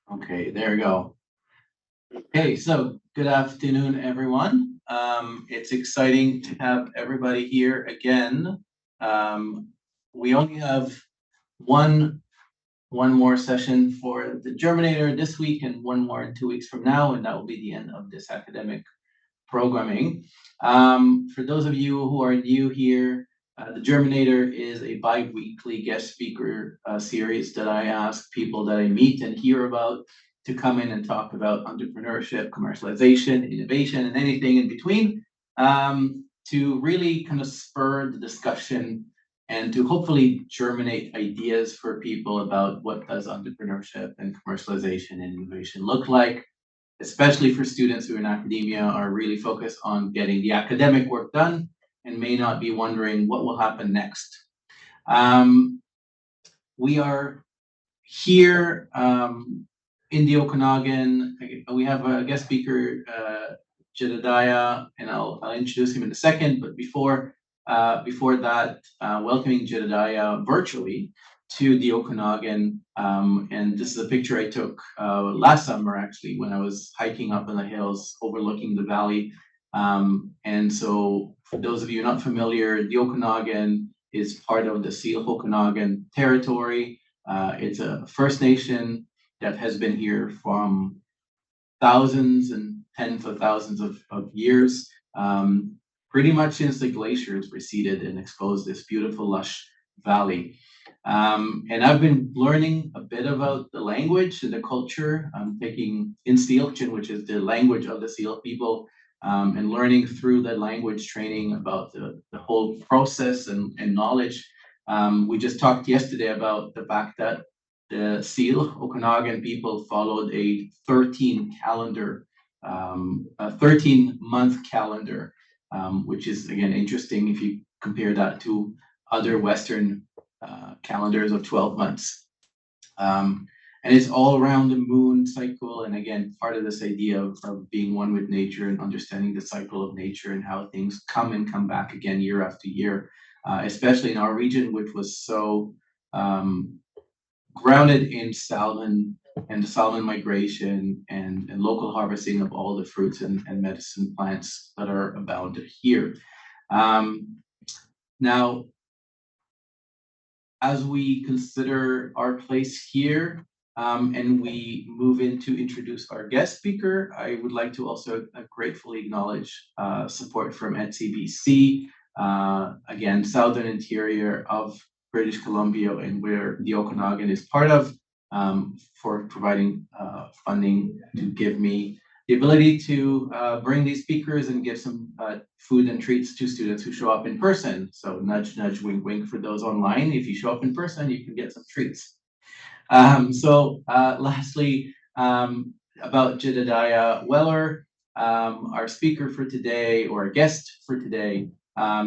Okay, there we go. Hey, so good afternoon, everyone. It's exciting to have everybody here again. Um, we only have one one more session for the Germinator this week and one more in 2 weeks from now, and that will be the end of this academic programming. For those of you who are new here, the Germinator is a bi-weekly guest speaker series that I ask people that I meet and hear about to come in and talk about entrepreneurship, commercialization, innovation, and anything in between, to really kind of spur the discussion and to hopefully germinate ideas for people about what does entrepreneurship and commercialization and innovation look like, especially for students who in academia are really focused on getting the academic work done and may not be wondering what will happen next. Um, we are here in the Okanagan. We have a guest speaker, Jedidiah, and I'll introduce him in a second. But before that, welcoming Jedidiah virtually to the Okanagan. And this is a picture I took last summer, actually, when I was hiking up in the hills overlooking the valley. And so, for those of you not familiar, the Okanagan is part of the Seal Okanagan territory. It's a First Nation that has been here from thousands and tens of thousands of years, pretty much since the glaciers receded and exposed this beautiful, lush valley. And I've been learning a bit about the language and the culture. I'm taking Insteelchin, which is the language of the Seal people, and learning through the language training about the whole process and knowledge. We just talked yesterday about the fact that the Seal Okanagan people followed a 13-month calendar, which is again interesting if you compare that to other Western calendars of 12 months. And it's all around the moon cycle. And again, part of this idea of being one with nature and understanding the cycle of nature and how things come and come back again year after year, especially in our region, which was so grounded in salmon and the salmon migration and local harvesting of all the fruits and medicine plants that are abounded here. Now, as we consider our place here and we move in to introduce our guest speaker, I would like to also gratefully acknowledge support from NCBC, again, Southern Interior of British Columbia, and where the Okanagan is part of, for providing funding to give me the ability to bring these speakers and give some food and treats to students who show up in person. So nudge, nudge, wink, wink for those online. If you show up in person, you can get some treats. Lastly, about Jedidiah Weller, our speaker for today, or guest for today.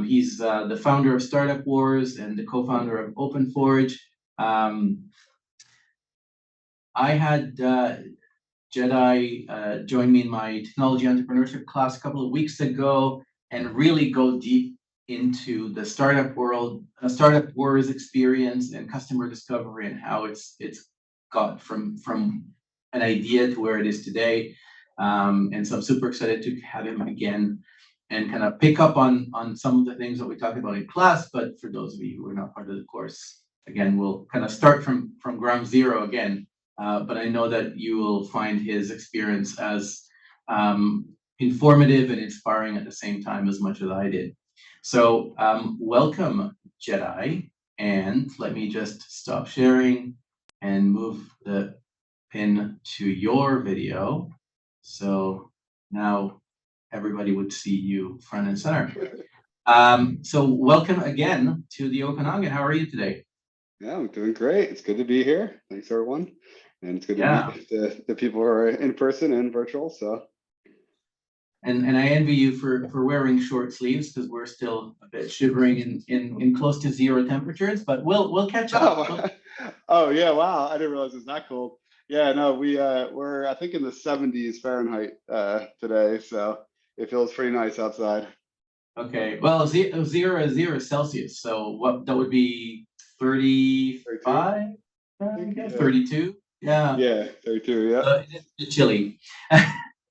He's the founder of StartupWars and the co-founder of OpenForge. I had Jedi join me in my technology entrepreneurship class a couple of weeks ago and really go deep into the startup world, startup wars experience and customer discovery and how it's got from an idea to where it is today. And so I'm super excited to have him again and kind of pick up on some of the things that we talked about in class. But for those of you who are not part of the course, again, we'll kind of start from ground zero again. But I know that you will find his experience as informative and inspiring at the same time as much as I did. So welcome, Jedi. And let me just stop sharing and move the pin to your video. So now everybody would see you front and center. So welcome again to the Okanagan. How are you today? Yeah, I'm doing great. It's good to be here. Thanks, everyone. And it's good to meet the people who are in person and virtual. So. And I envy you for wearing short sleeves because we're still a bit shivering in close to zero temperatures, but we'll catch up. Oh yeah, wow! I didn't realize it's that cold. Yeah, no, we're I think in the 70s Fahrenheit today, so it feels pretty nice outside. Okay, well, zero is 0 Celsius, so what that would be 35, I guess, 32. Yeah. Yeah, 32. Yeah. It's chilly.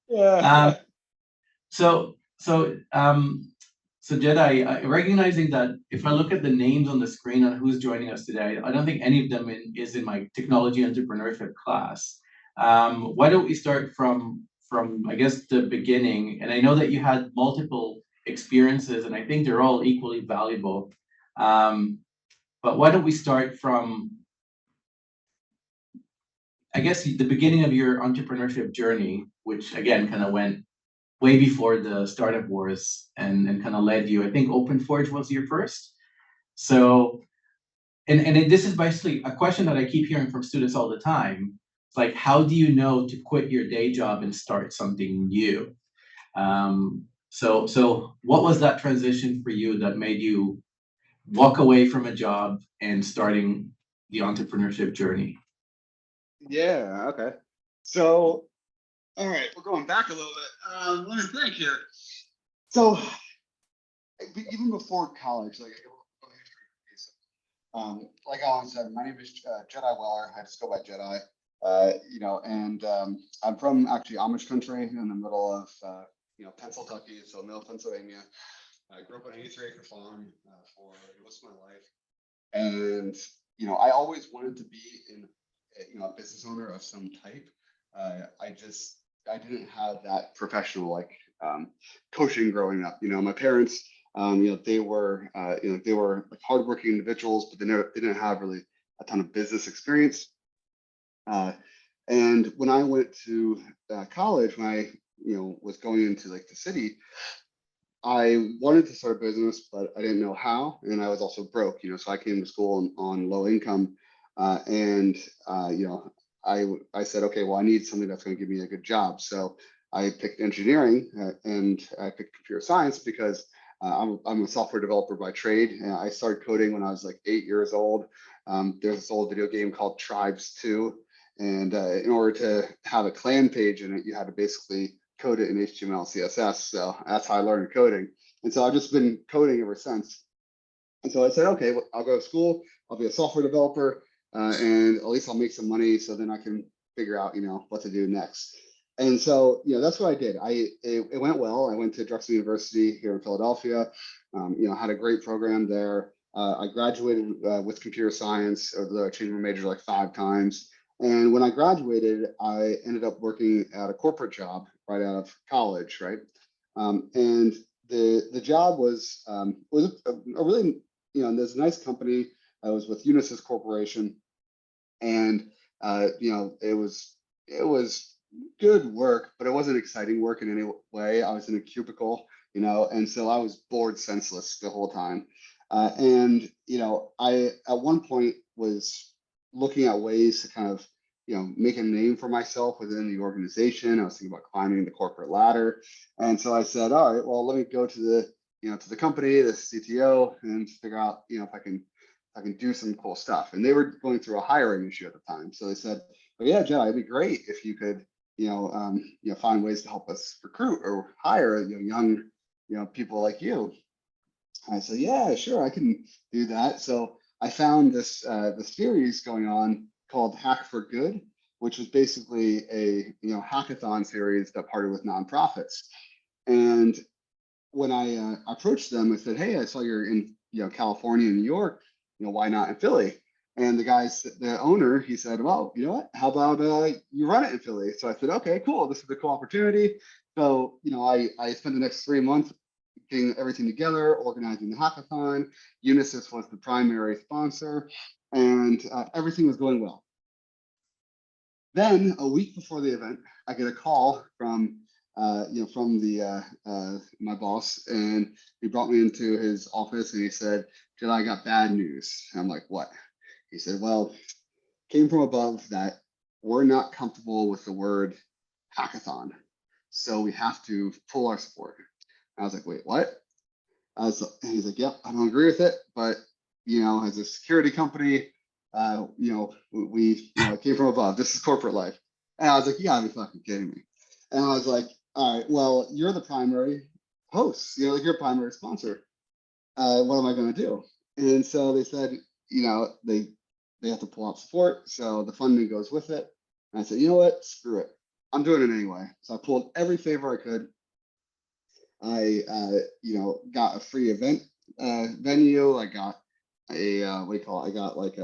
Yeah. So, so, um, so Jedi, recognizing that if I look at the names on the screen on who's joining us today, I don't think any of them is in my technology entrepreneurship class. Why don't we start from I guess the beginning? And I know that you had multiple experiences, and I think they're all equally valuable. But why don't we start from, I guess, the beginning of your entrepreneurship journey, which again kind of went way before the Startup Wars and kind of led you. I think OpenForge was your first. So, this is basically a question that I keep hearing from students all the time. It's like, how do you know to quit your day job and start something new? So what was that transition for you that made you walk away from a job and starting the entrepreneurship journey? Yeah. Okay. So, all right, we're going back a little bit. Let me think here. So, even before college, like Alan said, my name is Jedi Weller. I just go by Jedi. And I'm from actually Amish country in the middle of Pennsylvania, so middle Pennsylvania. I grew up on an 83-acre farm for most of my life, and I always wanted to be a business owner of some type. I didn't have that professional coaching growing up. My parents, they were like hardworking individuals, but they didn't have really a ton of business experience. And when I went to college, when I was going into like the city, I wanted to start a business, but I didn't know how, and I was also broke. So I came to school on low income, and I said, okay, well, I need something that's going to give me a good job. So I picked engineering, and I picked computer science because I'm a software developer by trade. And I started coding when I was like 8 years old. There's this old video game called Tribes 2, and in order to have a clan page in it, you had to basically code it in HTML, CSS. So that's how I learned coding. And so I've just been coding ever since. And so I said, okay, well, I'll go to school. I'll be a software developer, and at least I'll make some money, so then I can figure out, what to do next. And so, that's what I did. It went well. I went to Drexel University here in Philadelphia. Had a great program there. I graduated with computer science, although I changed my major like 5 times. And when I graduated, I ended up working at a corporate job right out of college, right? And the job was a really, there's a nice company. I was with Unisys Corporation, and it was good work, but it wasn't exciting work in any way. I was in a cubicle, and so I was bored senseless the whole time. And I at one point was looking at ways to kind of make a name for myself within the organization. I was thinking about climbing the corporate ladder, and so I said, all right, well, let me go to the company, the CTO, and figure out if I can do some cool stuff. And they were going through a hiring issue at the time, so they said, well, yeah, Jedi, it'd be great if you could find ways to help us recruit or hire young people like you. I said, yeah, sure, I can do that. So I found this series going on called Hack for Good, which was basically a hackathon series that partnered with nonprofits. And when I approached them, I said, hey, I saw you're in California and New York, why not in Philly? And the owner, he said, well, you know what? How about you run it in Philly? So I said, okay, cool. This is a cool opportunity. So I spent the next 3 months getting everything together, organizing the hackathon. Unisys was the primary sponsor, and everything was going well. Then a week before the event, I get a call from my boss, and he brought me into his office, and he said, "Jedi, I got bad news." And I'm like, "What?" He said, "Well, came from above that we're not comfortable with the word hackathon, so we have to pull our support." I was like, "Wait, what?" And he's like, "Yep, I don't agree with it, but as a security company, we came from above. This is corporate life." And I was like, "You gotta be fucking kidding me." And I was like, "All right, well, you're the primary host, like you're a primary sponsor. What am I going to do?" And so they said, they have to pull out support, so the funding goes with it. And I said, you know what? Screw it. I'm doing it anyway. So I pulled every favor I could. I, got a free event venue. I got a what do you call it? I got like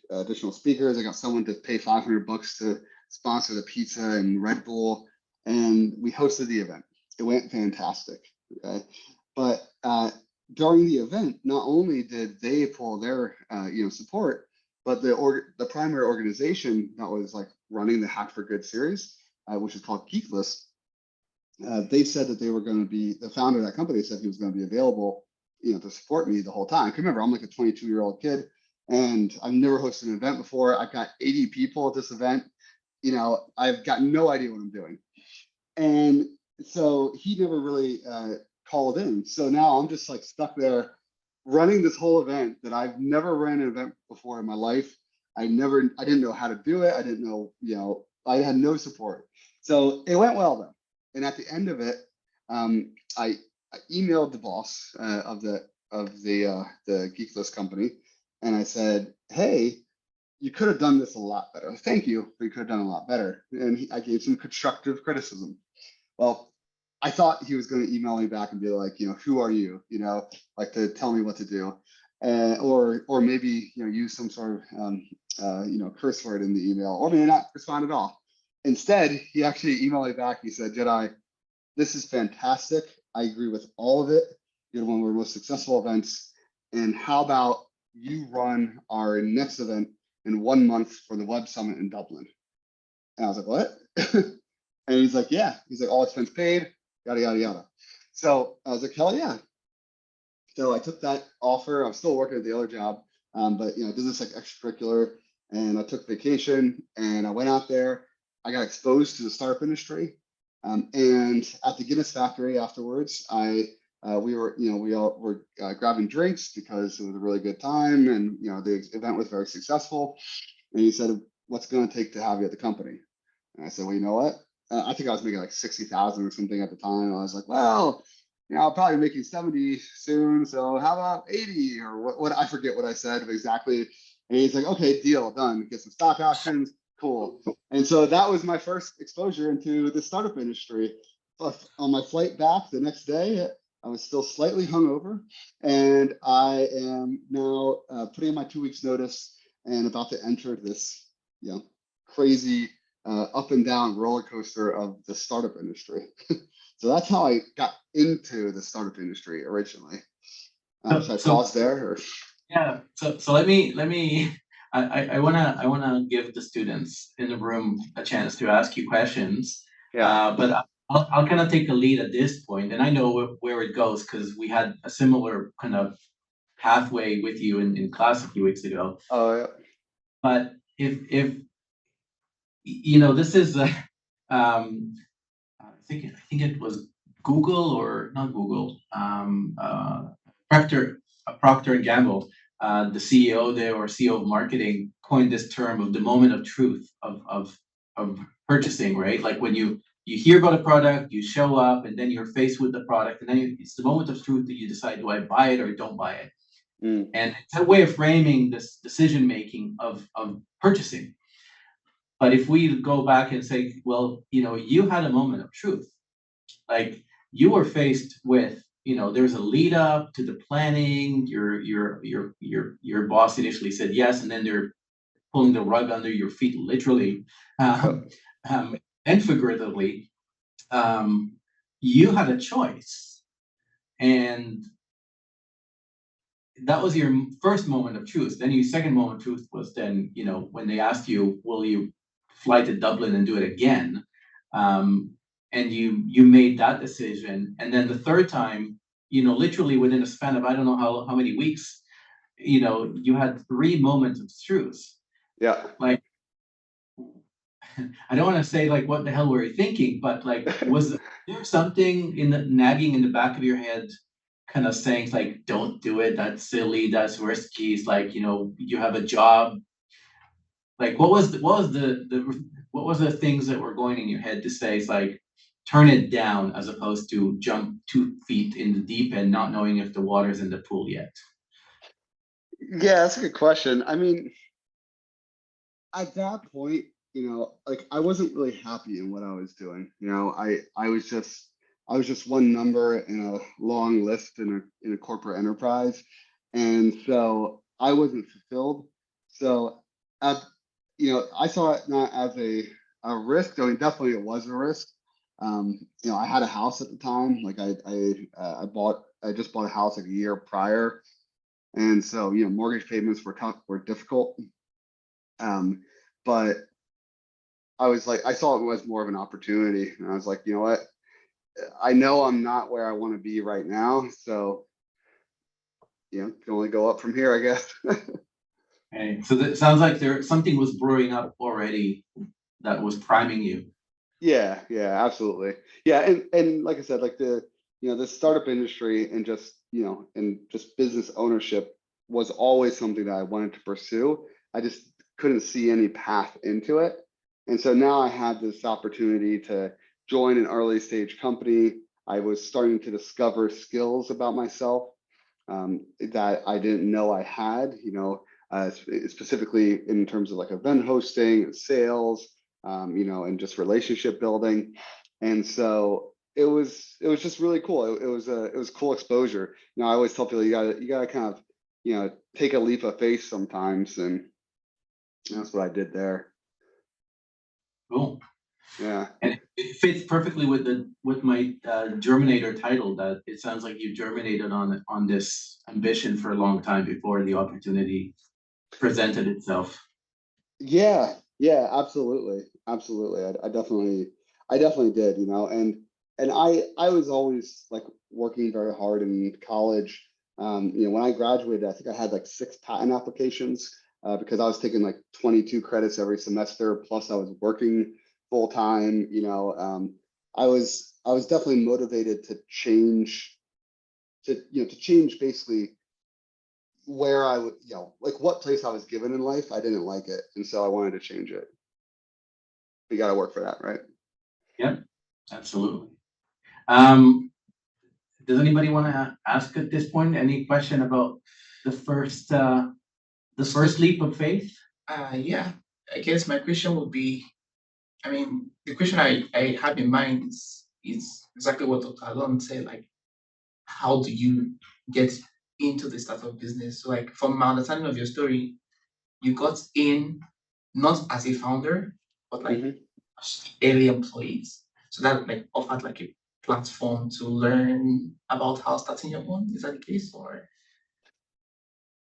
additional speakers. I got someone to pay $500 to sponsor the pizza and Red Bull, and we hosted the event. It went fantastic. Okay, but during the event, not only did they pull their support, but the primary organization that was like running the Hack for Good series, which is called Geeklist, they said that they were going to be, the founder of that company said he was going to be available, to support me the whole time. Remember, I'm like a 22-year-old kid, and I've never hosted an event before. I've got 80 people at this event. I've got no idea what I'm doing. And so he never really called in. So now I'm just like stuck there running this whole event that I've never ran an event before in my life. I didn't know how to do it. I didn't know, I had no support. So it went well though. And at the end of it, I emailed the boss of the Geeklist company, and I said, "Hey, you could have done this a lot better. Thank you, but you could have done a lot better." And I gave some constructive criticism. Well, I thought he was going to email me back and be like, who are you? Like to tell me what to do, or maybe use some sort of curse word in the email, or maybe not respond at all. Instead, he actually emailed me back. He said, "Jedi, this is fantastic. I agree with all of it. You're one of our most successful events. And how about you run our next event in 1 month for the Web Summit in Dublin?" And I was like, "What?" And he's like, "Yeah." He's like, "All expense paid, yada, yada, yada." So I was like, "Hell yeah." So I took that offer. I'm still working at the other job, but I did this like extracurricular, and I took vacation and I went out there. I got exposed to the startup industry, and at the Guinness factory afterwards, we all were grabbing drinks because it was a really good time, and the event was very successful. And he said, "What's it going to take to have you at the company?" And I said, "Well, you know what? I think I was making like 60,000 or something at the time. I was like, well, I'll probably be making 70 soon. So how about 80 or what? I forget what I said exactly." And he's like, "Okay, deal, done. Get some stock options. Cool." And so that was my first exposure into the startup industry. On my flight back the next day, I was still slightly hungover, and I am now putting in my 2 weeks notice and about to enter this, crazy up and down roller coaster of the startup industry. So that's how I got into the startup industry originally. Should I pause there? Or? Yeah. So let me. I wanna give the students in the room a chance to ask you questions. Yeah. But I'll kind of take the lead at this point, and I know where it goes because we had a similar kind of pathway with you in class a few weeks ago. Oh yeah. But if this is I think it was Google or not Google, Procter and Gamble, the CEO there or CEO of marketing coined this term of the moment of truth of purchasing, right? Like when you hear about a product, you show up, and then you're faced with the product, and then it's the moment of truth that you decide, do I buy it or don't buy it? Mm. And it's a way of framing this decision making of purchasing. But if we go back and say, well, you had a moment of truth, like you were faced with, there's a lead up to the planning. Your boss initially said yes, and then they're pulling the rug under your feet, literally and figuratively. You had a choice, and that was your first moment of truth. Then your second moment of truth was then, when they asked you, will you fly to Dublin and do it again? And you made that decision. And then the third time, literally within a span of, I don't know how many weeks, you had 3 moments of truth. Yeah. Like, I don't want to say like, what the hell were you thinking? But like, was there something nagging in the back of your head kind of saying like, don't do it, that's silly, that's risky, it's like, you have a job? Like what was the things that were going in your head to say it's like, turn it down as opposed to jump 2 feet in the deep end, not knowing if the water's in the pool yet? Yeah, that's a good question. I mean, at that point, like I wasn't really happy in what I was doing. I was just one number in a long list in a corporate enterprise, and so I wasn't fulfilled. So, at, I saw it not as a risk. I mean, definitely it was a risk. I had a house at the time. Like I just bought a house like a year prior, and so mortgage payments were difficult. But I was like, I saw it as more of an opportunity, and I was like, you know what? I know I'm not where I want to be right now, so can only go up from here, I guess. Okay, so that sounds like something was brewing up already that was priming you. Yeah, absolutely. Yeah, and like I said, like the startup industry and just business ownership was always something that I wanted to pursue. I just couldn't see any path into it. And so now I had this opportunity to join an early stage company. I was starting to discover skills about myself that I didn't know I had, specifically in terms of like event hosting and sales, and just relationship building. And so it was just really cool. It was cool exposure. I always tell people you gotta kind of take a leap of faith sometimes, and that's what I did there. Cool. Yeah. And it fits perfectly with my Germinator title. That it sounds like you germinated on this ambition for a long time before the opportunity presented itself. Yeah, absolutely. I definitely did, and I was always like working very hard in college. When I graduated, I think I had like 6 patent applications because I was taking like 22 credits every semester, plus I was working full time. I was definitely motivated to change, to change basically where I would, like what place I was given in life. I didn't like it, and so I wanted to change it. You got to work for that, right? Yep, absolutely. Does anybody want to ask at this point any question about the first leap of faith? Yeah, I guess my question would be, I mean, the question I have in mind is exactly what Dr. Alon said, like, how do you get into the startup business? So, like, from my understanding of your story, you got in not as a founder, but like as early employees. So that like offered like a platform to learn about how starting your own. Is that the case, or?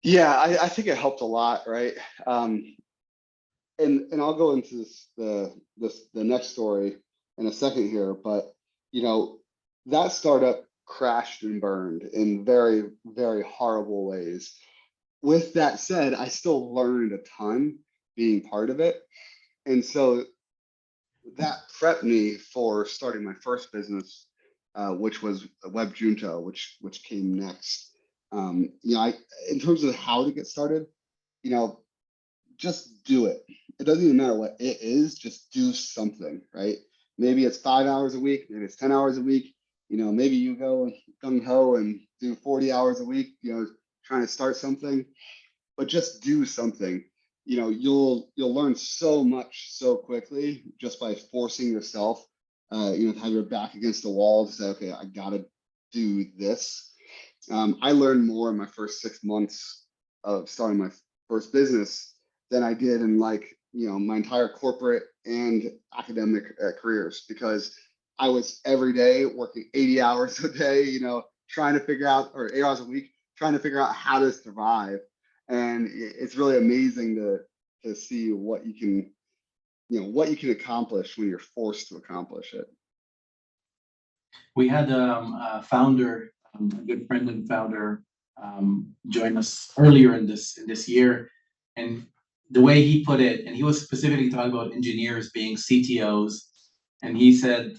Yeah, I think it helped a lot, right? And I'll go into the next story in a second here, but that startup crashed and burned in very, very horrible ways. With that said, I still learned a ton being part of it. And so that prepped me for starting my first business, which was Web Junto, which came next. In terms of how to get started, just do it. It doesn't even matter what it is, just do something, right? Maybe it's 5 hours a week, maybe it's 10 hours a week. Maybe you go gung ho and do 40 hours a week, trying to start something, but just do something. You'll learn so much so quickly just by forcing yourself, to have your back against the wall to say, okay, I gotta do this. I learned more in my first 6 months of starting my first business than I did in my entire corporate and academic careers, because I was every day working 80 hours a day, trying to figure out, or 8 hours a week, trying to figure out how to survive. And it's really amazing to see what you can accomplish when you're forced to accomplish it. We had a founder, a good friend and founder, join us earlier in this year, and the way he put it, and he was specifically talking about engineers being CTOs, and he said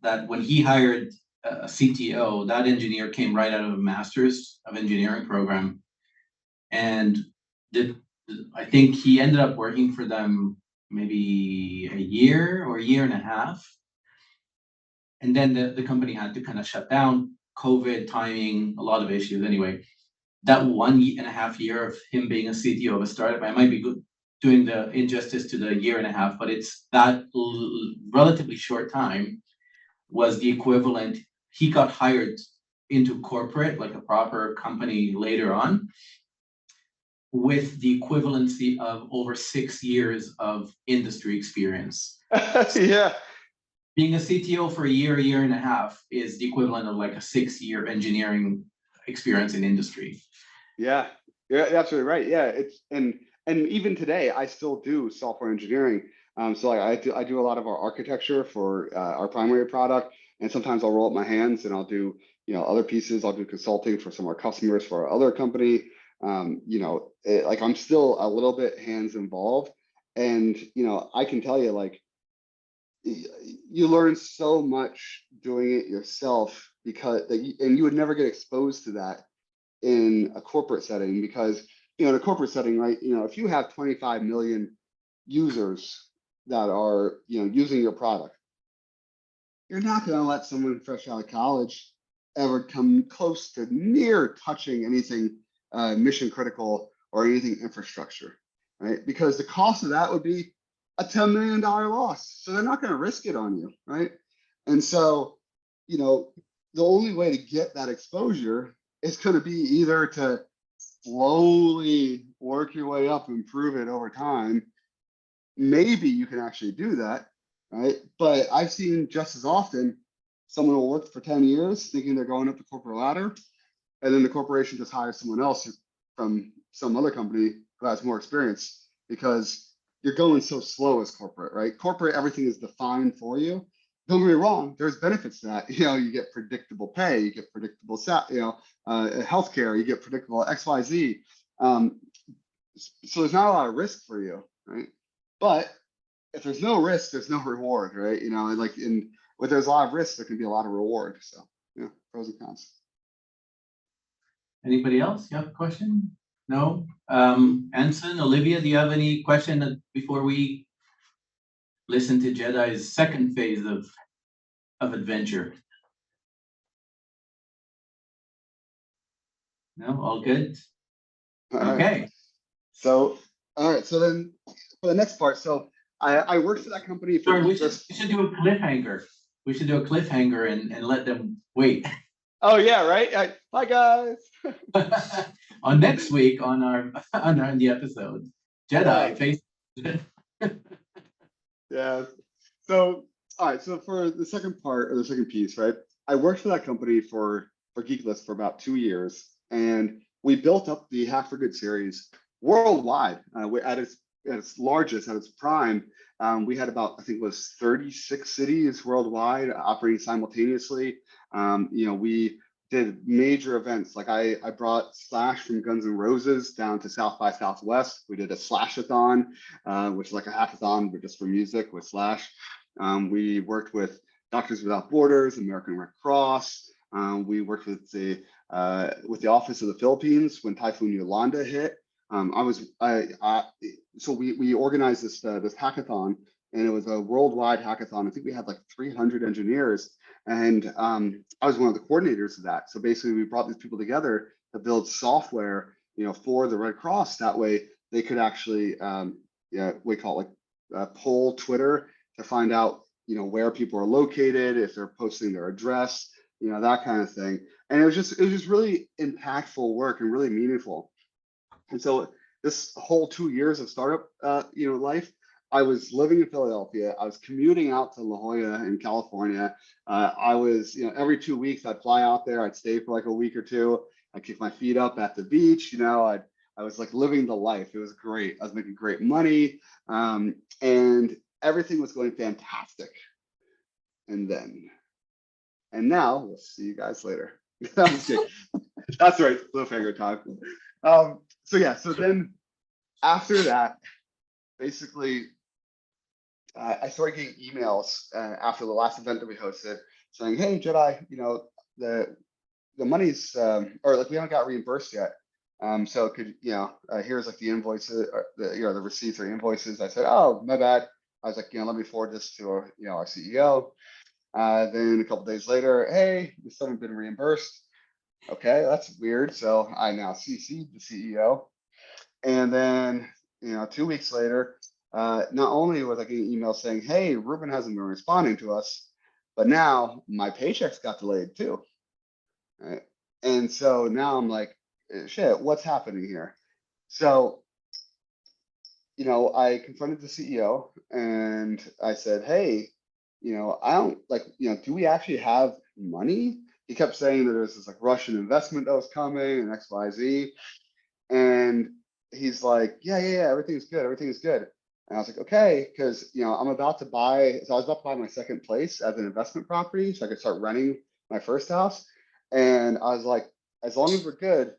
that when he hired a CTO, that engineer came right out of a master's of engineering program, and I think he ended up working for them maybe a year or a year and a half. And then the company had to kind of shut down, COVID, timing, a lot of issues. Anyway, that 1.5 years of him being a CTO of a startup, I might be good doing the injustice to the year and a half, but it's that relatively short time was the equivalent. He got hired into corporate, like a proper company later on, with the equivalency of over 6 years of industry experience. Yeah. Being a CTO for a year and a half is the equivalent of like a 6-year engineering experience in industry. Yeah, you're absolutely right. Yeah, it's and even today I still do software engineering. So like I do a lot of our architecture for our primary product, and sometimes I'll roll up my hands and I'll do other pieces. I'll do consulting for some of our customers for our other company. Like I'm still a little bit hands involved, and I can tell you like you learn so much doing it yourself because and you would never get exposed to that in a corporate setting, because in a corporate setting, right, if you have 25 million users that are using your product, you're not going to let someone fresh out of college ever come close to near touching anything mission critical or anything infrastructure, right? Because the cost of that would be a $10 million loss. So they're not going to risk it on you, right? And so, the only way to get that exposure is going to be either to slowly work your way up and prove it over time. Maybe you can actually do that, right? But I've seen just as often someone will work for 10 years thinking they're going up the corporate ladder, and then the corporation just hires someone else from some other company who has more experience, because you're going so slow as corporate, right? Corporate, everything is defined for you. Don't get me wrong, there's benefits to that. You get predictable pay, you get predictable healthcare, you get predictable XYZ. So there's not a lot of risk for you, right? But if there's no risk, there's no reward, right? Like where there's a lot of risk, there can be a lot of reward. So pros and cons. Anybody else? You have a question? No? Anson, Olivia, do you have any question before we listen to Jedi's second phase of adventure? No, all good? Okay. Right. So, all right. So then for the next part, so I worked for that company for Sorry, we should do a cliffhanger. We should do a cliffhanger and let them wait. Oh yeah, right. Bye guys. On next week on the episode, Jedi face. Yeah. So all right. So for the second part or the second piece, right? I worked for that company for Geeklist for about 2 years, and we built up the Hack for Good series worldwide. At its largest, at its prime, we had about, I think it was 36 cities worldwide operating simultaneously. We did major events. Like I brought Slash from Guns N' Roses down to South by Southwest. We did a Slashathon, which is like a hackathon, but just for music with Slash. We worked with Doctors Without Borders, American Red Cross. We worked with the Office of the Philippines when Typhoon Yolanda hit. So we organized this hackathon, and it was a worldwide hackathon. I think we had like 300 engineers, and I was one of the coordinators of that. So basically, we brought these people together to build software, for the Red Cross. That way, they could actually, we call it like poll Twitter to find out, where people are located, if they're posting their address, that kind of thing. And it was just really impactful work and really meaningful. And so this whole 2 years of startup, life, I was living in Philadelphia. I was commuting out to La Jolla in California. I was, every 2 weeks I'd fly out there. I'd stay for like a week or two. I'd kick my feet up at the beach. I was like living the life. It was great. I was making great money, and everything was going fantastic. And now we'll see you guys later. That's right, cliffhanger time. So then after that, basically, I started getting emails after the last event that we hosted saying, "Hey, Jedi, the money's or like we haven't got reimbursed yet. So could here's like the invoices, or the receipts or invoices." I said, "Oh, my bad." I was like, let me forward this to our CEO. Then a couple days later, "Hey, we still haven't been reimbursed." Okay, that's weird. So I now CC'd the CEO. And then, 2 weeks later, not only was I getting emails saying, hey, Ruben hasn't been responding to us, but now my paychecks got delayed too. Right? And so now I'm like, shit, what's happening here? So, I confronted the CEO and I said, hey, I don't like, do we actually have money? He kept saying that there's this like Russian investment that was coming and XYZ. And he's like, yeah, everything's good, everything's good. And I was like, okay, because I'm about to buy, so I was about to buy my second place as an investment property, so I could start renting my first house. And I was like, as long as we're good,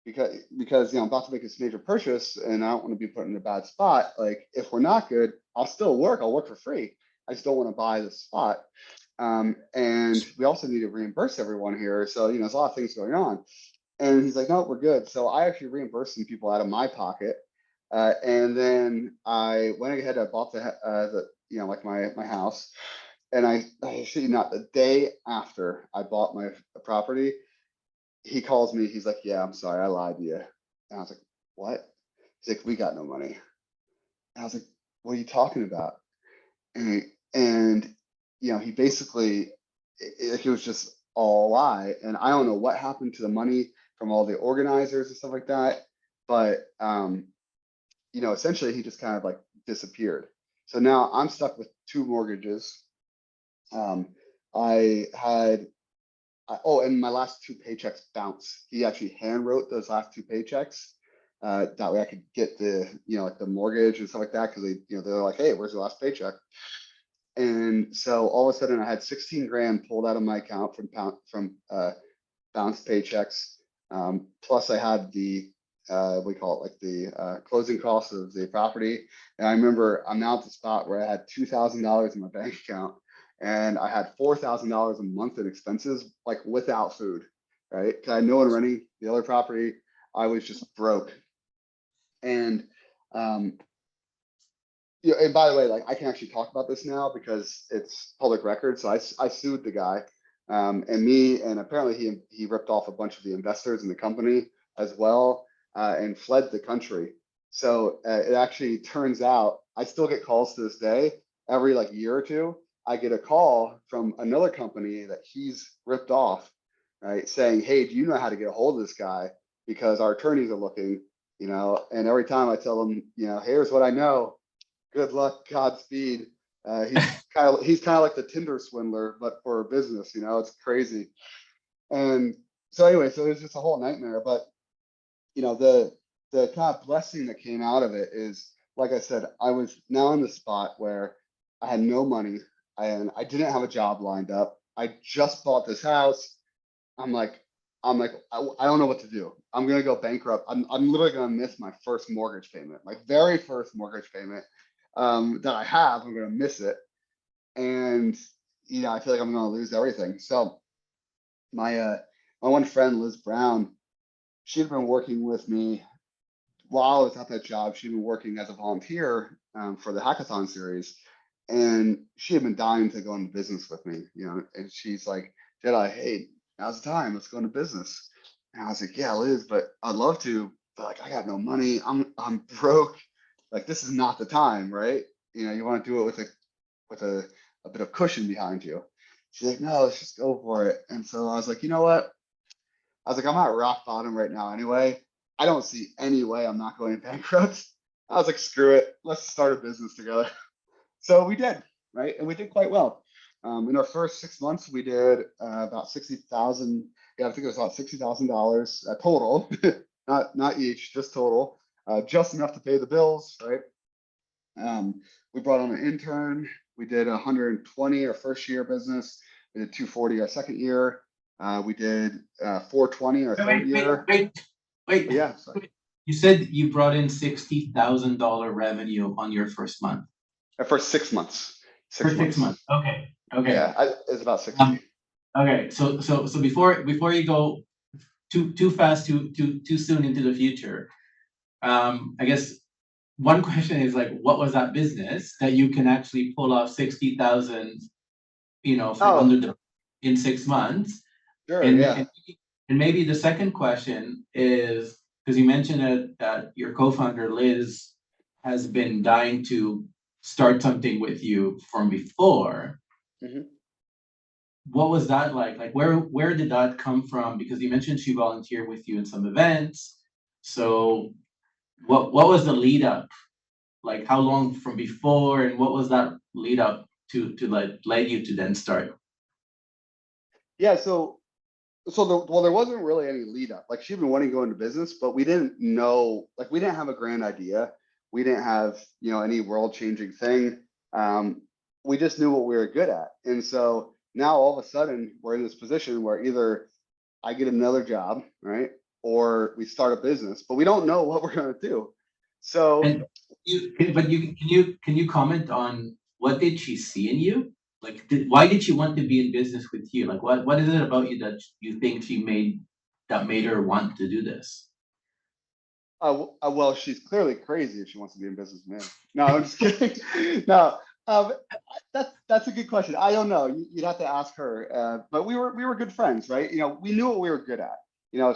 because I'm about to make this major purchase and I don't want to be put in a bad spot. Like, if we're not good, I'll still work. I'll work for free. I just don't want to buy the spot. And we also need to reimburse everyone here. So there's a lot of things going on. And he's like, no, we're good. So I actually reimbursed some people out of my pocket. And then I went ahead, I bought like my house. And I shit you not, the day after I bought my property, he calls me, he's like, yeah, I'm sorry, I lied to you. And I was like, what? He's like, we got no money. And I was like, what are you talking about? And he basically, it was just all a lie. And I don't know what happened to the money from all the organizers and stuff like that. But, essentially he just kind of like disappeared. So now I'm stuck with 2 mortgages. And my last 2 paychecks bounced. He actually hand wrote those last 2 paychecks. That way I could get the, like the mortgage and stuff like that. Cause they're like, hey, where's your last paycheck? And so all of a sudden I had 16 grand pulled out of my account from bounced paychecks. Plus I had the, we call it like the closing costs of the property. And I remember I'm now at the spot where I had $2,000 in my bank account and I had $4,000 a month in expenses, like without food, right? Cause I had no one renting the other property. I was just broke. And, and by the way, like I can actually talk about this now because it's public record. So I sued the guy, and apparently he ripped off a bunch of the investors in the company as well, and fled the country. So it actually turns out I still get calls to this day. Every like year or two, I get a call from another company that he's ripped off, right? Saying, hey, do you know how to get a hold of this guy? Because our attorneys are looking, and every time I tell them, here's what I know. Good luck, Godspeed. He's kind of like the Tinder swindler, but for a business, it's crazy. And so anyway, so it was just a whole nightmare. But the kind of blessing that came out of it is, like I said, I was now in the spot where I had no money and I didn't have a job lined up. I just bought this house. I'm like, I don't know what to do. I'm gonna go bankrupt. I'm literally gonna miss my first mortgage payment, my very first mortgage payment that I have. I'm gonna miss it, and I feel like I'm gonna lose everything. So my one friend, Liz Brown, she'd been working with me while I was at that job. She'd been working as a volunteer for the hackathon series, and she had been dying to go into business with me. And she's like, Jedi, hey, now's the time. Let's go into business. And I was like, yeah, Liz, but I'd love to, but like I got no money. I'm broke. Like this is not the time, right? You want to do it with a bit of cushion behind you. She's like, no, let's just go for it. And so I was like, you know what? I was like, I'm at rock bottom right now anyway. I don't see any way I'm not going bankrupt. I was like, screw it. Let's start a business together. So we did, right? And we did quite well. In our first 6 months, we did about 60,000. Yeah, I think it was about $60,000 total, not each, just total, just enough to pay the bills, right? We brought on an intern. We did 120 our first year business. We did 240 our second year. We did 420 our third year. Wait. Yeah, sorry. You said you brought in $60,000 revenue on your first month. For 6 months. For 6 months. Okay. Yeah, it's about 60. Okay. So before you go too fast, too soon into the future, I guess one question is like, what was that business that you can actually pull off 60,000, in 6 months? Sure. And, yeah. and maybe the second question is, because you mentioned that your co-founder Liz has been dying to start something with you from before. Mhm. What was that like? Like where did that come from? Because you mentioned she volunteered with you in some events. So what was the lead up? Like how long from before, and what was that lead up to like led you to then start? Yeah, well, there wasn't really any lead up. Like she'd been wanting to go into business, but we didn't know, like we didn't have a grand idea. We didn't have, any world changing thing. We just knew what we were good at. And so now all of a sudden we're in this position where either I get another job, right? Or we start a business, but we don't know what we're gonna do. So And can you comment on what did she see in you? Like, why did she want to be in business with you? Like, what is it about you that you think that made her want to do this? well, she's clearly crazy if she wants to be in business, man. No, I'm just kidding. No, that's a good question. I don't know. You'd have to ask her. But we were good friends, right? We knew what we were good at.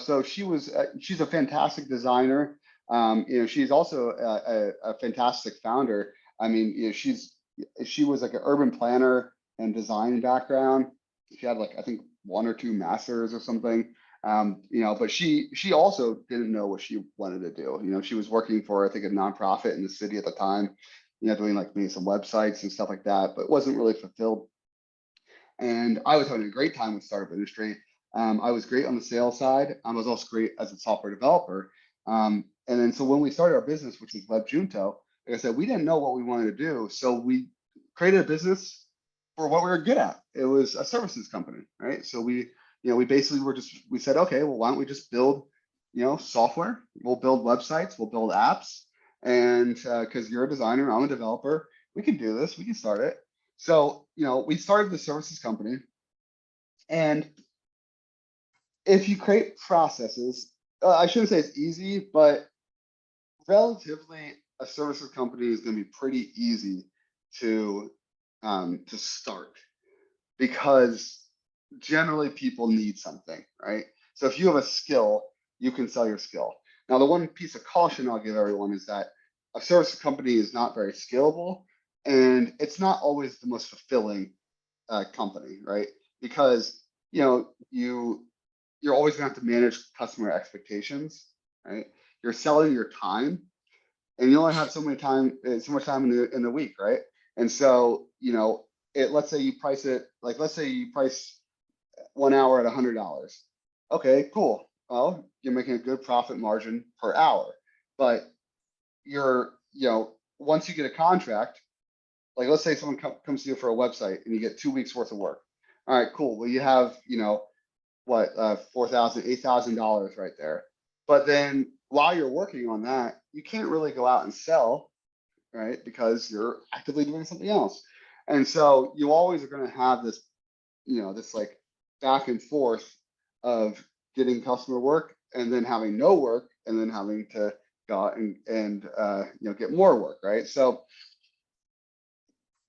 So she's a fantastic designer. She's also a fantastic founder. I mean, she was like an urban planner and design background. She had like I think one or two masters or something. But she also didn't know what she wanted to do. She was working for I think a nonprofit in the city at the time, doing like maybe some websites and stuff like that, but wasn't really fulfilled. And I was having a great time with startup industry. I was great on the sales side. I was also great as a software developer. And then so when we started our business, which was Web Junto, like I said, we didn't know what we wanted to do, so we created a business for what we were good at. It was a services company, right? So we basically we said, okay, well, why don't we just build, software? We'll build websites, we'll build apps, and because you're a designer, I'm a developer, we can do this, we can start it. So, we started the services company, and if you create processes, I shouldn't say it's easy, but relatively a services company is going to be pretty easy to start because generally people need something, right? So if you have a skill, you can sell your skill. Now, the one piece of caution I'll give everyone is that a service company is not very scalable, and it's not always the most fulfilling company, right? Because you're always gonna have to manage customer expectations, right? You're selling your time, and you only have so much time in the week, right? And so let's say you price it like let's say you price 1 hour at $100. Okay, cool. Well, you're making a good profit margin per hour, but once you get a contract, like let's say someone comes to you for a website and you get 2 weeks worth of work. All right, cool. Well, you have, what, $4,000, $8,000 right there. But then while you're working on that, you can't really go out and sell, right? Because you're actively doing something else. And so you always are going to have this, this like back and forth of getting customer work and then having no work and then having to go out and get more work, right? So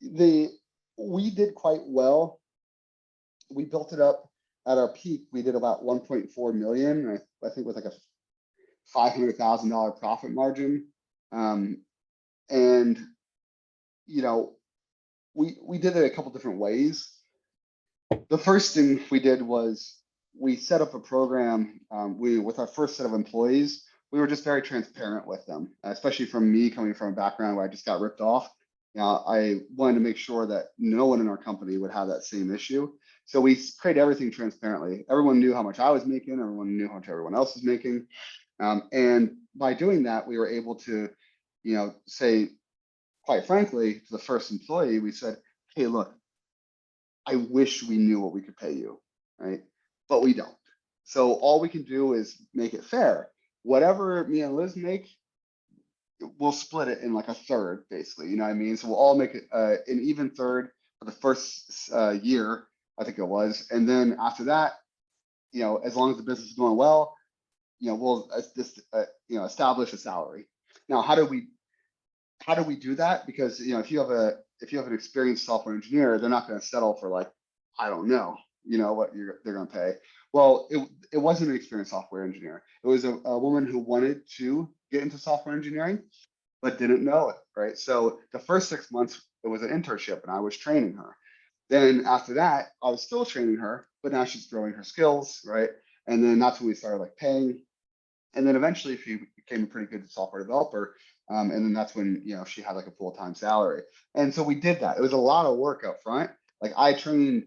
we did quite well. We built it up at our peak. We did about 1.4 million. I think with like a $500,000 profit margin. And we did it a couple different ways. The first thing we did was we set up a program. With our first set of employees, we were just very transparent with them, especially from me coming from a background where I just got ripped off. I wanted to make sure that no one in our company would have that same issue. So we created everything transparently. Everyone knew how much I was making. Everyone knew how much everyone else was making. And by doing that, we were able to, say, quite frankly, to the first employee, we said, hey, look, I wish we knew what we could pay you, right? But we don't. So all we can do is make it fair. Whatever me and Liz make, we'll split it in like a third, basically. You know what I mean? So we'll all make it an even third for the first year, I think it was. And then after that, as long as the business is going well, we'll establish a salary. Now, how do we do that? Because if you have an experienced software engineer, they're not going to settle for like, I don't know, what they're going to pay. Well, it wasn't an experienced software engineer. It was a woman who wanted to get into software engineering, but didn't know it, right? So the first 6 months, it was an internship and I was training her. Then after that, I was still training her, but now she's growing her skills, right? And then that's when we started like paying. And then eventually she became a pretty good software developer. And then that's when, she had like a full-time salary. And so we did that. It was a lot of work up front. Like I trained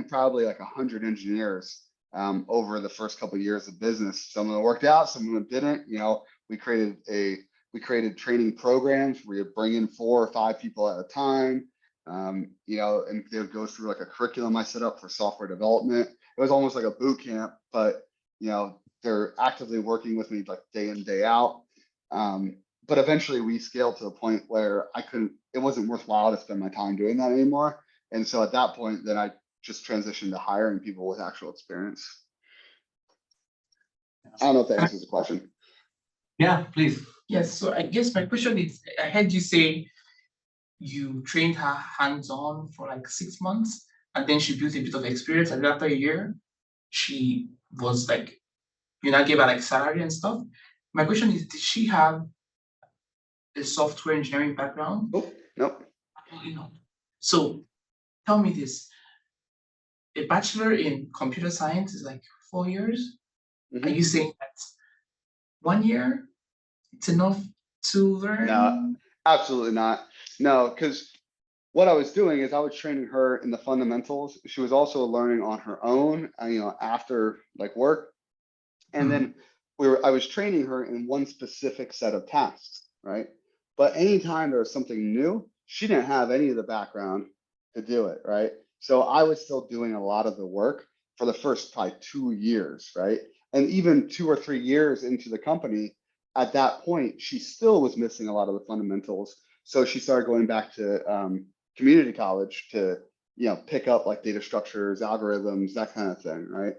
probably like 100 engineers over the first couple of years of business. Some of them worked out, some of them didn't. We created training programs where you bring in 4 or 5 people at a time. And they would go through like a curriculum I set up for software development. It was almost like a boot camp, but they're actively working with me like day in, day out. But eventually we scaled to the point where it wasn't worthwhile to spend my time doing that anymore. And so at that point, then I just transitioned to hiring people with actual experience. I don't know if that answers the question. Yeah, please. Yes, so I guess my question is, I heard you say you trained her hands-on for like 6 months, and then she built a bit of experience, and after a year, she was like, you now gave her like salary and stuff. My question is, did she have a software engineering background? Nope. Absolutely not. So tell me this. A bachelor in computer science is like 4 years. Are you saying that 1 year it's enough to learn? No, absolutely not. No, because what I was doing is I was training her in the fundamentals. She was also learning on her own, after like work. And then I was training her in one specific set of tasks, right? But anytime there was something new, she didn't have any of the background to do it, right? So I was still doing a lot of the work for the first probably 2 years, right? And even 2 or 3 years into the company, at that point, she still was missing a lot of the fundamentals. So she started going back to community college to, pick up like data structures, algorithms, that kind of thing, right?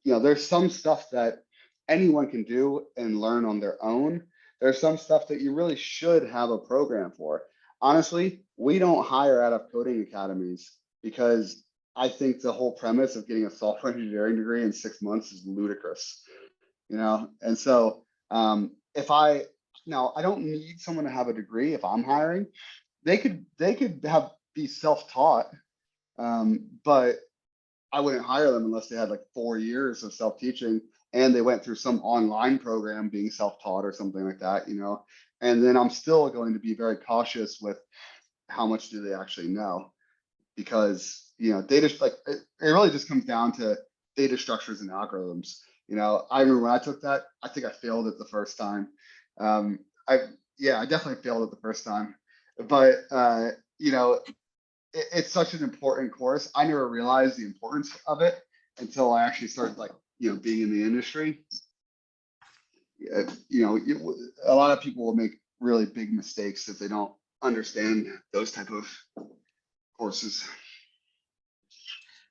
There's some stuff that anyone can do and learn on their own. There's some stuff that you really should have a program for. Honestly, we don't hire out of coding academies because I think the whole premise of getting a software engineering degree in 6 months is ludicrous, And so I don't need someone to have a degree if I'm hiring. They could be self-taught, but I wouldn't hire them unless they had like 4 years of self-teaching and they went through some online program being self-taught or something like that, And then I'm still going to be very cautious with how much do they actually know, because data, like it really just comes down to data structures and algorithms. I remember when I took that, I think I failed it the first time. I definitely failed it the first time, but it's such an important course. I never realized the importance of it until I actually started being in the industry. A lot of people will make really big mistakes if they don't understand those type of courses.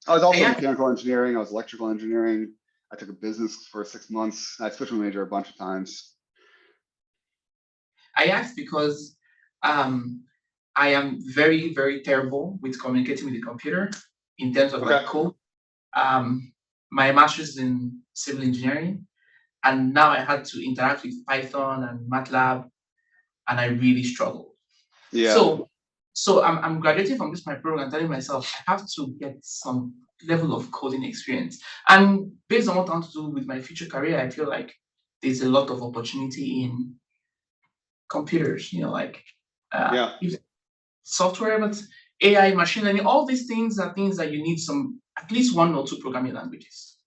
I was also mechanical engineering. I was electrical engineering. I took a business for 6 months. I switched my major a bunch of times. I asked because I am very, very terrible with communicating with the computer in terms of like code. My master's is in civil engineering, and now I had to interact with Python and MATLAB, and I really struggled. Yeah. So I'm graduating from my program and telling myself I have to get some level of coding experience. And based on what I want to do with my future career, I feel like there's a lot of opportunity in computers, software, but AI, machine learning, all these things are things that you need at least 1 or 2 programming languages.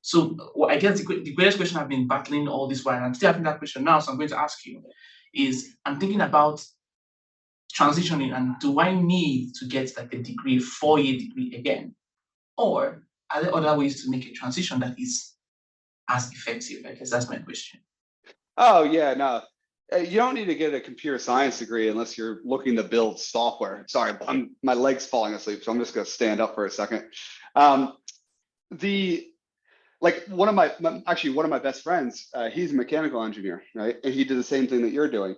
So I guess the greatest question I've been battling all this while, and I'm still having that question now, so I'm going to ask you, is I'm thinking about transitioning, and do I need to get like a degree, 4-year degree again? Or are there other ways to make a transition that is as effective? I guess that's my question. Oh, yeah, no. You don't need to get a computer science degree unless you're looking to build software. Sorry, my leg's falling asleep, so I'm just going to stand up for a second. One of my best friends, he's a mechanical engineer, right? And he did the same thing that you're doing.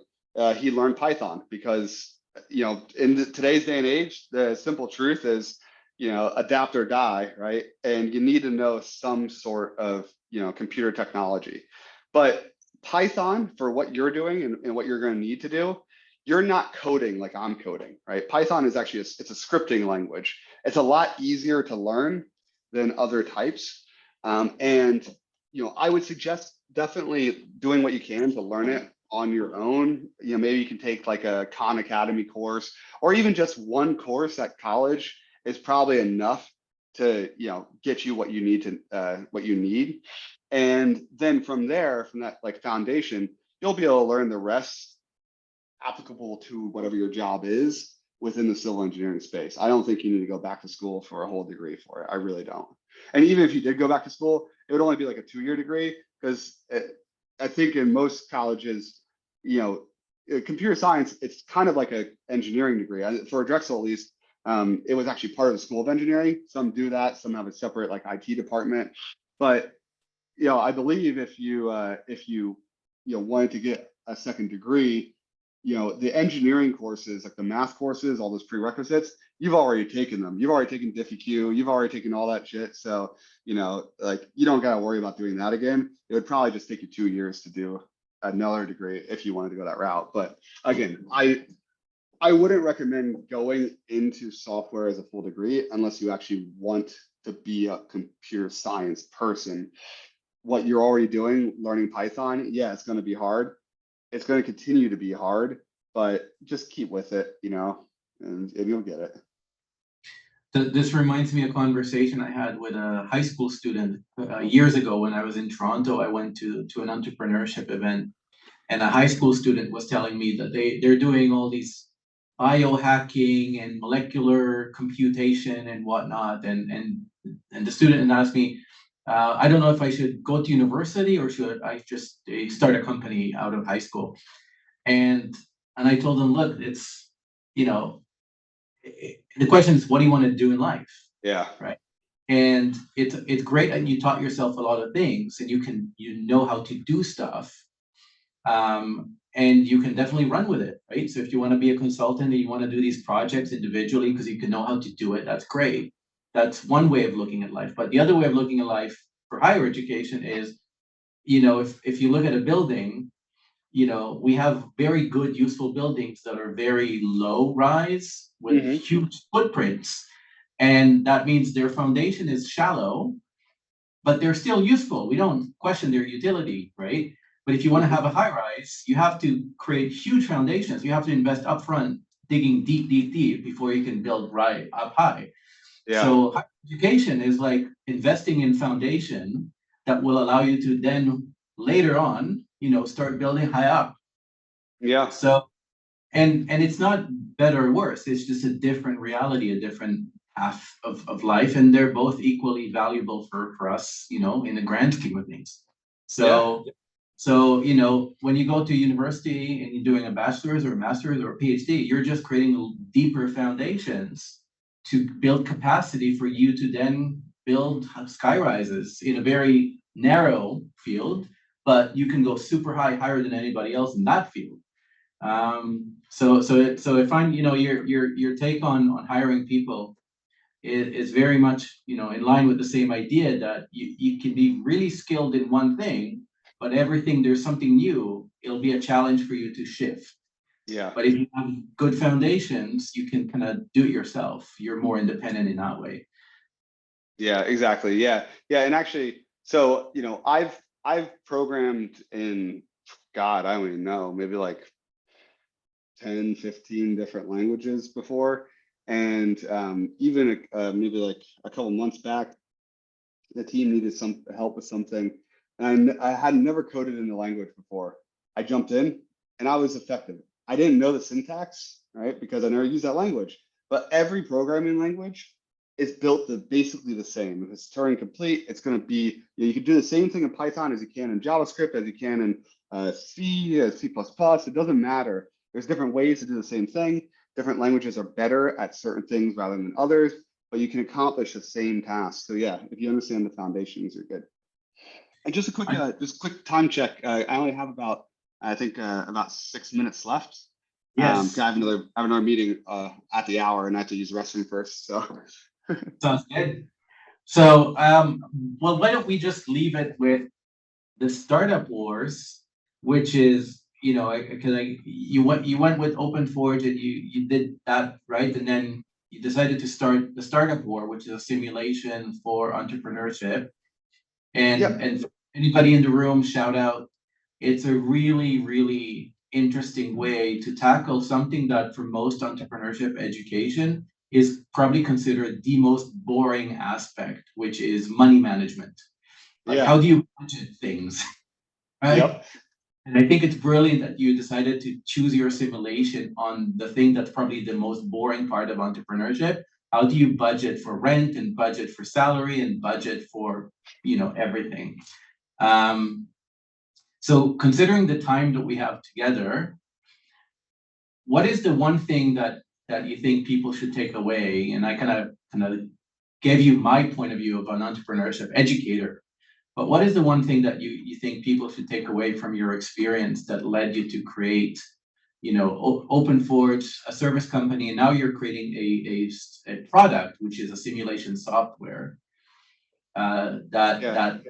He learned Python because, in today's day and age, the simple truth is, adapt or die, right? And you need to know some sort of, computer technology. But Python, for what you're doing and what you're going to need to do, you're not coding like I'm coding, right? Python is actually it's a scripting language. It's a lot easier to learn than other types. And I would suggest definitely doing what you can to learn it on your own. Maybe you can take like a Khan Academy course, or even just one course at college is probably enough to get you what you need. And then from there, from that like foundation, you'll be able to learn the rest applicable to whatever your job is within the civil engineering space. I don't think you need to go back to school for a whole degree for it. I really don't. And even if you did go back to school, it would only be like a 2-year degree, because I think in most colleges, computer science, it's kind of like an engineering degree. For Drexel, at least, it was actually part of the School of Engineering. Some do that, some have a separate like IT department. But I believe if you wanted to get a second degree, the engineering courses, like the math courses, all those prerequisites, you've already taken them. You've already taken DiffEq, you've already taken all that shit. So, like you don't got to worry about doing that again. It would probably just take you 2 years to do another degree if you wanted to go that route. But again, I wouldn't recommend going into software as a full degree unless you actually want to be a computer science person. What you're already doing, learning Python, yeah, it's going to be hard. It's going to continue to be hard, but just keep with it, and you'll get it. This reminds me of a conversation I had with a high school student years ago when I was in Toronto. I went to an entrepreneurship event, and a high school student was telling me that they're doing all these biohacking and molecular computation and whatnot. And the student asked me, I don't know if I should go to university or should I just start a company out of high school. And I told them, look, it's, the question is, what do you want to do in life? Yeah. Right. And it's great that you taught yourself a lot of things and you know how to do stuff. And you can definitely run with it, right? So if you want to be a consultant and you want to do these projects individually because you can know how to do it, that's great. That's one way of looking at life. But the other way of looking at life for higher education is, if you look at a building, we have very good, useful buildings that are very low rise with huge footprints. And that means their foundation is shallow, but they're still useful. We don't question their utility, right? But if you want to have a high rise, you have to create huge foundations. You have to invest upfront, digging deep, deep, deep before you can build right up high. Yeah. So higher education is like investing in foundation that will allow you to then later on, start building high up. Yeah. So, and it's not better or worse. It's just a different reality, a different path of life, and they're both equally valuable for us, in the grand scheme of things. So. Yeah. So, when you go to university and you're doing a bachelor's or a master's or a PhD, you're just creating deeper foundations to build capacity for you to then build sky rises in a very narrow field, but you can go super higher than anybody else in that field. So I find, your take on hiring people is very much, in line with the same idea that you can be really skilled in one thing, but there's something new, it'll be a challenge for you to shift. Yeah. But if you have good foundations, you can kind of do it yourself. You're more independent in that way. Yeah, exactly. Yeah. And actually, so, I've programmed in, God, I don't even know, maybe like 10, 15 different languages before. And even maybe like a couple months back, the team needed some help with something. And I had never coded in the language before. I jumped in and I was effective. I didn't know the syntax, right? Because I never used that language. But every programming language is built basically the same. If it's Turing complete, it's going to be, you can do the same thing in Python as you can in JavaScript, as you can in C, C++. It doesn't matter. There's different ways to do the same thing. Different languages are better at certain things rather than others, but you can accomplish the same task. So yeah, if you understand the foundations, you're good. And just a quick time check. I only have about 6 minutes left. Yes. I have another meeting at the hour, and I have to use the restroom first. So sounds good. So, well, why don't we just leave it with the Startup Wars which is, you went with OpenForge and you did that, right? And then you decided to start the Startup War, which is a simulation for entrepreneurship. And for anybody in the room, shout out. It's a really, really interesting way to tackle something that for most entrepreneurship education is probably considered the most boring aspect, which is money management. Like, how do you budget things, right? Yep. And I think it's brilliant that you decided to choose your simulation on the thing that's probably the most boring part of entrepreneurship. How do you budget for rent and budget for salary and budget for, everything? So considering the time that we have together, what is the one thing that you think people should take away? And I kind of gave you my point of view of an entrepreneurship educator. But what is the one thing that you think people should take away from your experience that led you to create, OpenForge, a service company, and now you're creating a product, which is a simulation software that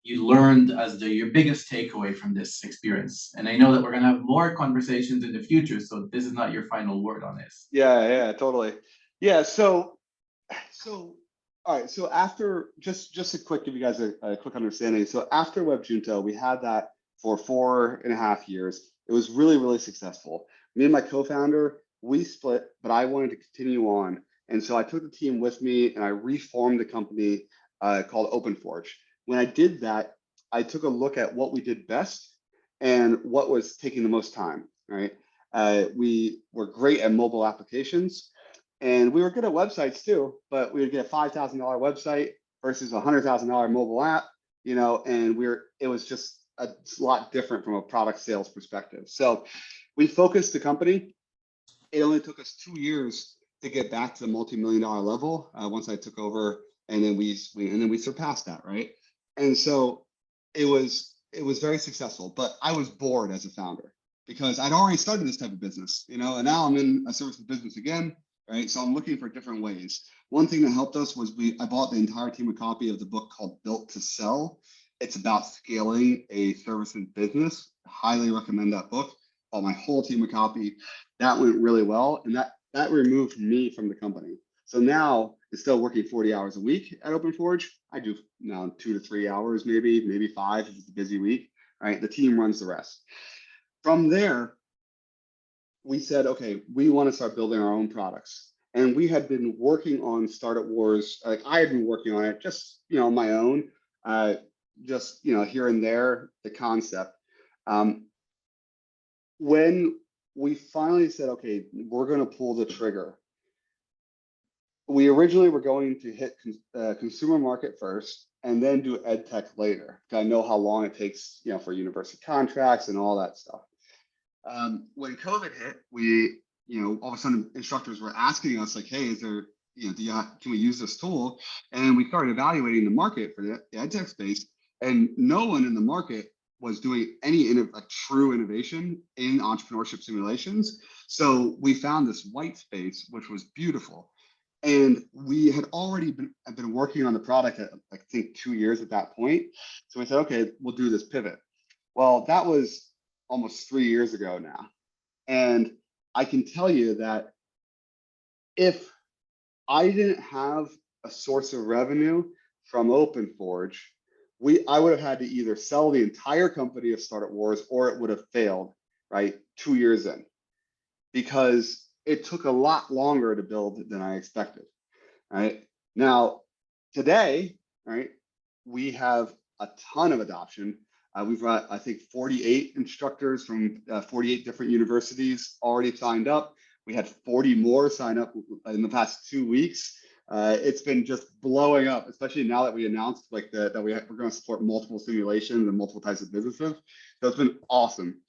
you learned as your biggest takeaway from this experience? And I know that we're going to have more conversations in the future, so this is not your final word on this. Yeah, totally. Yeah, so all right, so after, just to give you guys a quick understanding. So after Web Junto, we had that for 4.5 years. It was really, really successful. Me and my co-founder, we split, but I wanted to continue on. And so I took the team with me and I reformed a company called OpenForge. When I did that, I took a look at what we did best and what was taking the most time, right? We were great at mobile applications. And we were good at websites too, but we would get a $5,000 website versus a $100,000 mobile app, and it was just a lot different from a product sales perspective. So we focused the company. It only took us 2 years to get back to the multi-million-dollar level once I took over, and then we surpassed that, right? And so it was very successful, but I was bored as a founder because I'd already started this type of business, and now I'm in a services business again. Right, so I'm looking for different ways. One thing that helped us was I bought the entire team a copy of the book called Built to Sell. It's about scaling a services business. Highly recommend that book. Bought my whole team a copy. That went really well, and that removed me from the company. So now it's still working 40 hours a week at OpenForge. I do now 2 to 3 hours, maybe 5 if it's a busy week. Right, the team runs the rest. From there, we said, okay, we want to start building our own products. And we had been working on StartupWars. Like I had been working on it just, on my own, just, here and there, the concept. When we finally said, okay, we're going to pull the trigger, we originally were going to hit consumer market first and then do ed tech later. I know how long it takes, for university contracts and all that stuff. When COVID hit, we, all of a sudden instructors were asking us like, hey, is there, can we use this tool? And we started evaluating the market for the ed tech space, and no one in the market was doing any true innovation in entrepreneurship simulations. So we found this white space, which was beautiful. And we had already been working on the product at, I think, 2 years at that point. So we said, okay, we'll do this pivot. Well, that was almost 3 years ago now. And I can tell you that if I didn't have a source of revenue from OpenForge, I would have had to either sell the entire company of StartupWars or it would have failed, right, 2 years in, because it took a lot longer to build than I expected, right? Now, today, right, we have a ton of adoption. We've got, I think, 48 instructors from 48 different universities already signed up. We had 40 more sign up in the past 2 weeks. It's been just blowing up, especially now that we announced that we're going to support multiple simulations and multiple types of businesses. So it's been awesome.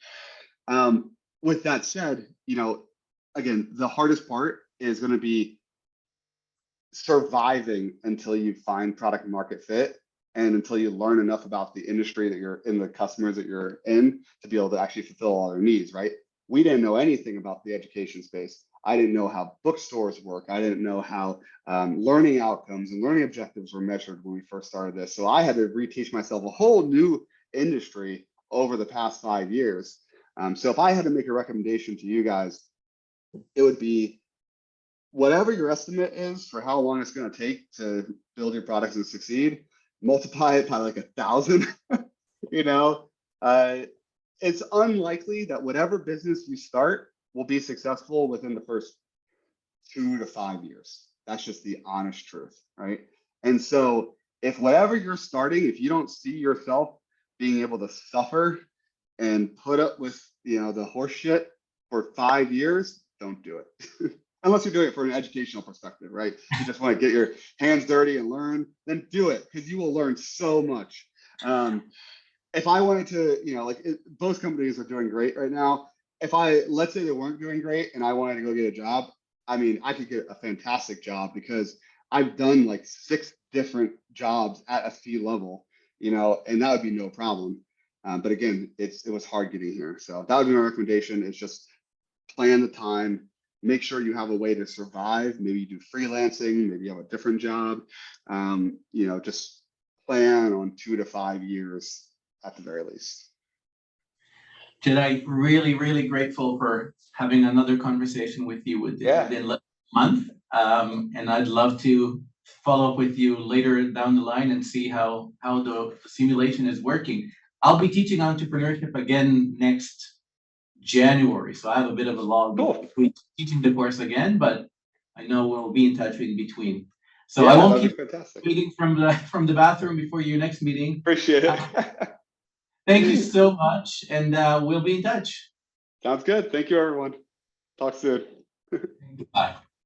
With that said, again, the hardest part is going to be surviving until you find product market fit and until you learn enough about the industry that you're in, the customers that you're in, to be able to actually fulfill all their needs, right? We didn't know anything about the education space. I didn't know how bookstores work. I didn't know how learning outcomes and learning objectives were measured when we first started this. So I had to reteach myself a whole new industry over the past 5 years. So if I had to make a recommendation to you guys, it would be whatever your estimate is for how long it's going to take to build your products and succeed, multiply it by like 1,000. You know, it's unlikely that whatever business you start will be successful within the first 2 to 5 years. That's just the honest truth, right? And so if whatever you're starting, if you don't see yourself being able to suffer and put up with, you know, the horse shit for 5 years, don't do it. Unless you're doing it for an educational perspective, right? You just want to get your hands dirty and learn, then do it, because you will learn so much. If I wanted to, you know, like both companies are doing great right now. If let's say they weren't doing great and I wanted to go get a job, I mean, I could get a fantastic job because I've done like 6 different jobs at a C level, you know, and that would be no problem. But again, it was hard getting here. So that would be my recommendation, is just plan the time, make sure you have a way to survive. Maybe you do freelancing, maybe you have a different job. You know, just plan on 2 to 5 years at the very least. Jedi, really, really grateful for having another conversation with you within less than a month. And I'd love to follow up with you later down the line and see how the simulation is working. I'll be teaching entrepreneurship again next January, so I have a bit of a log between teaching the course again, but I know we'll be in touch in between. So I won't keep waiting from the bathroom before your next meeting. Appreciate it. Thank you so much, and we'll be in touch. Sounds good. Thank you, everyone. Talk soon. Bye.